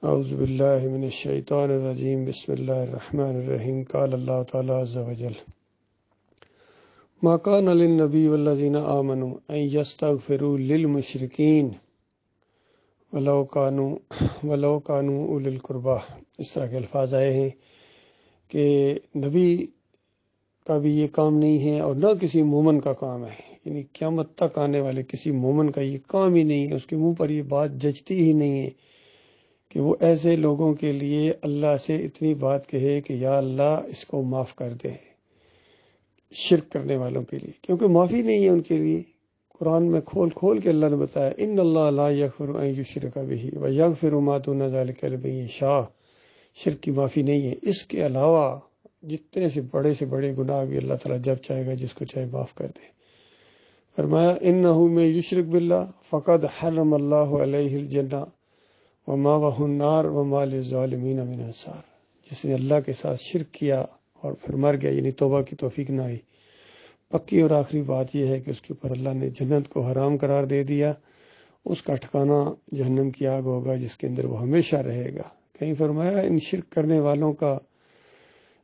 اعوذ باللہ من الشیطان الرجیم بسم اللہ الرحمن الرحیم قال اللہ تعالی عز وجل ما کان للنبی والذین آمنوا ان یستغفروا للمشرکین ولو کانوا اولی القربی۔ اس طرح کے الفاظ آئے ہیں کہ نبی کا بھی یہ کام نہیں ہے اور نہ کسی مومن کا کام ہے، یعنی قیامت تک آنے والے کسی مومن کا یہ کام ہی نہیں ہے، اس کے منہ پر یہ بات جچتی ہی نہیں ہے کہ وہ ایسے لوگوں کے لیے اللہ سے اتنی بات کہے کہ یا اللہ اس کو معاف کر دے، شرک کرنے والوں کے لیے، کیونکہ معافی نہیں ہے ان کے لیے۔ قرآن میں کھول کھول کے اللہ نے بتایا ان اللہ لا یغفر ان یشرک بہ ویغفر ما دون ذلک لمن یشاء، شرک کی معافی نہیں ہے۔ اس کے علاوہ جتنے سے بڑے گناہ بھی اللہ تعالیٰ جب چاہے گا جس کو چاہے معاف کر دے۔ فرمایا انہ من یشرک باللہ فقد حرم اللہ علیہ الجنہ ومأوہ النار وما للظالمین من انصار، جس نے اللہ کے ساتھ شرک کیا اور پھر مر گیا، یعنی توبہ کی توفیق نہ ہوئی، پکی اور آخری بات یہ ہے کہ اس کے اوپر اللہ نے جنت کو حرام قرار دے دیا، اس کا ٹھکانہ جہنم کی آگ ہوگا جس کے اندر وہ ہمیشہ رہے گا۔ کہیں فرمایا ان شرک کرنے والوں کا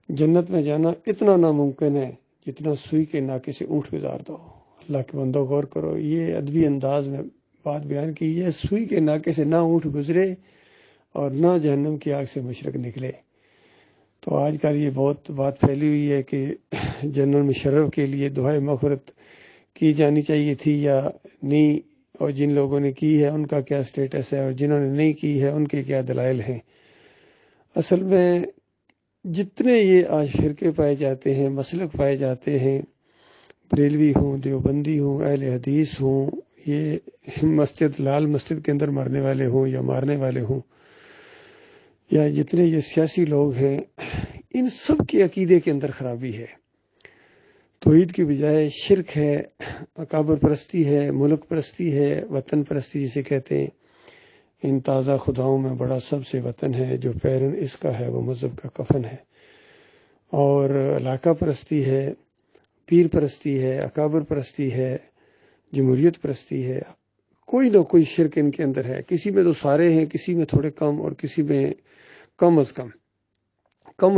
جنت میں جانا اتنا ناممکن ہے جتنا سوئی کے ناکے سے اونٹ گزار دو۔ اللہ کے بندوں غور کرو، یہ ادبی انداز میں بات بیان کی ہے، سوئی کے ناکے سے نہ اونٹ گزرے اور نہ جہنم کی آگ سے مشرق نکلے۔ تو آج کل یہ بہت بات پھیلی ہوئی ہے کہ جنرل مشرف کے لیے دعائے مغفرت کی جانی چاہیے تھی یا نہیں، اور جن لوگوں نے کی ہے ان کا کیا سٹیٹس ہے اور جنہوں نے نہیں کی ہے ان کے کیا دلائل ہیں۔ اصل میں جتنے یہ آج فرقے پائے جاتے ہیں، مسلک پائے جاتے ہیں، بریلوی ہوں، دیوبندی ہوں، اہل حدیث ہوں، یہ لال مسجد کے اندر مرنے والے ہوں یا مارنے والے ہوں، یا جتنے یہ سیاسی لوگ ہیں، ان سب کے عقیدے کے اندر خرابی ہے۔ توحید کی بجائے شرک ہے، اکابر پرستی ہے، ملک پرستی ہے، وطن پرستی جسے کہتے ہیں۔ ان تازہ خداؤں میں بڑا سب سے وطن ہے، جو پیرن اس کا ہے وہ مذہب کا کفن ہے، اور علاقہ پرستی ہے، پیر پرستی ہے، اکابر پرستی ہے، جمہوریت پرستی ہے، کوئی نہ کوئی شرک ان کے اندر ہے۔ کسی میں تو سارے ہیں، کسی میں تھوڑے کم، اور کسی میں کم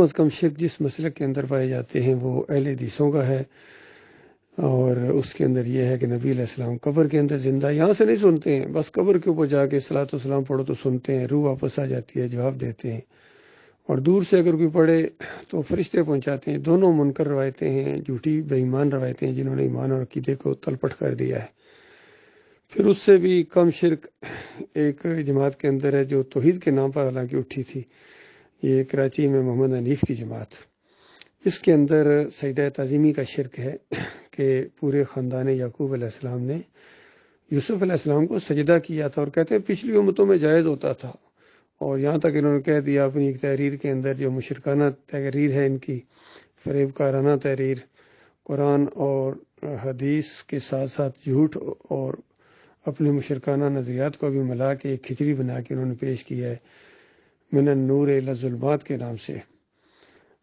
از کم شرک جس مسلک کے اندر پائے جاتے ہیں وہ اہل حدیثوں کا ہے، اور اس کے اندر یہ ہے کہ نبی علیہ السلام قبر کے اندر زندہ، یہاں سے نہیں سنتے ہیں، بس قبر کے اوپر جا کے صلاۃ والسلام پڑھو تو سنتے ہیں، روح واپس آ جاتی ہے، جواب دیتے ہیں، اور دور سے اگر کوئی پڑھے تو فرشتے پہنچاتے ہیں۔ دونوں منکر روایتیں ہیں، جھوٹی بے ایمان روایتیں ہیں جنہوں نے ایمان اور عقیدے کو تلپٹ کر دیا ہے۔ پھر اس سے بھی کم شرک ایک جماعت کے اندر ہے جو توحید کے نام پر حالانکہ اٹھی تھی، یہ کراچی میں محمد حنیف کی جماعت، اس کے اندر سجدہ تعظیمی کا شرک ہے کہ پورے خاندان یعقوب علیہ السلام نے یوسف علیہ السلام کو سجدہ کیا تھا، اور کہتے ہیں پچھلی امتوں میں جائز ہوتا تھا، اور یہاں تک انہوں نے کہہ دیا اپنی ایک تحریر کے اندر جو مشرکانہ تحریر ہے ان کی، فریب کارانہ تحریر، قرآن اور حدیث کے ساتھ ساتھ جھوٹ اور اپنے مشرکانہ نظریات کو بھی ملا کے ایک کھچڑی بنا کے انہوں نے پیش کیا ہے، من النور الی الظلمات کے نام سے۔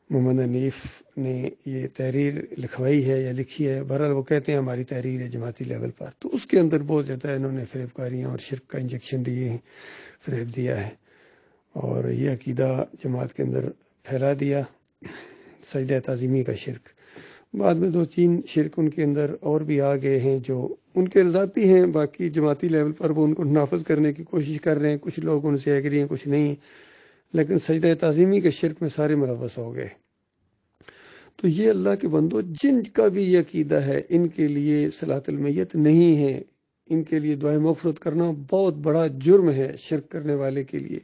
محمد حنیف نے یہ تحریر لکھوائی ہے یا لکھی ہے، بہرحال وہ کہتے ہیں ہماری تحریر ہے جماعتی لیول پر، تو اس کے اندر بہت زیادہ انہوں نے فریب کاریاں اور شرک کا انجیکشن دیے ہیں، فریب دیا ہے، اور یہ عقیدہ جماعت کے اندر پھیلا دیا، سجدہ تعظیمی کا شرک۔ بعد میں 2-3 شرک ان کے اندر اور بھی آ گئے ہیں جو ان کے ذاتی ہیں، باقی جماعتی لیول پر وہ ان کو نافذ کرنے کی کوشش کر رہے ہیں، کچھ لوگ ان سے ایگری ہیں کچھ نہیں، لیکن سجدہ تعظیمی کے شرک میں سارے ملوث ہو گئے۔ تو یہ اللہ کے بندو جن کا بھی یہ عقیدہ ہے ان کے لیے صلاۃ المیت نہیں ہے، ان کے لیے دعائے مغفرت کرنا بہت بڑا جرم ہے شرک کرنے والے کے لیے۔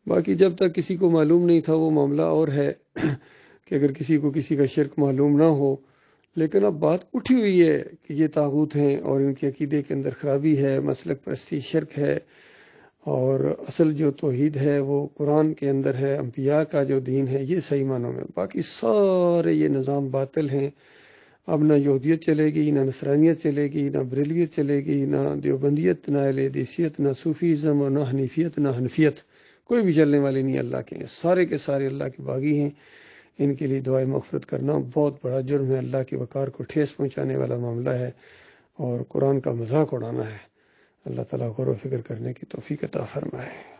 باقی جب تک کسی کو معلوم نہیں تھا وہ معاملہ اور ہے کہ اگر کسی کو کسی کا شرک معلوم نہ ہو، لیکن اب بات اٹھی ہوئی ہے کہ یہ طاغوت ہیں اور ان کے عقیدے کے اندر خرابی ہے، مسلک پرستی شرک ہے، اور اصل جو توحید ہے وہ قرآن کے اندر ہے، انبیاء کا جو دین ہے یہ صحیح معنوں میں، باقی سارے یہ نظام باطل ہیں۔ اب نہ یہودیت چلے گی، نہ نصرانیت چلے گی، نہ بریلویت چلے گی، نہ دیوبندیت، نہ اہل حدیثیت، نہ صوفیزم، اور نہ حنیفیت، نہ حنفیت، کوئی بھی چلنے والے نہیں اللہ کے ہیں، سارے کے سارے اللہ کے باغی ہیں۔ ان کے لیے دعائے مغفرت کرنا بہت بڑا جرم ہے، اللہ کے وقار کو ٹھیس پہنچانے والا معاملہ ہے، اور قرآن کا مذاق اڑانا ہے۔ اللہ تعالیٰ غور و فکر کرنے کی توفیق عطا فرمائے۔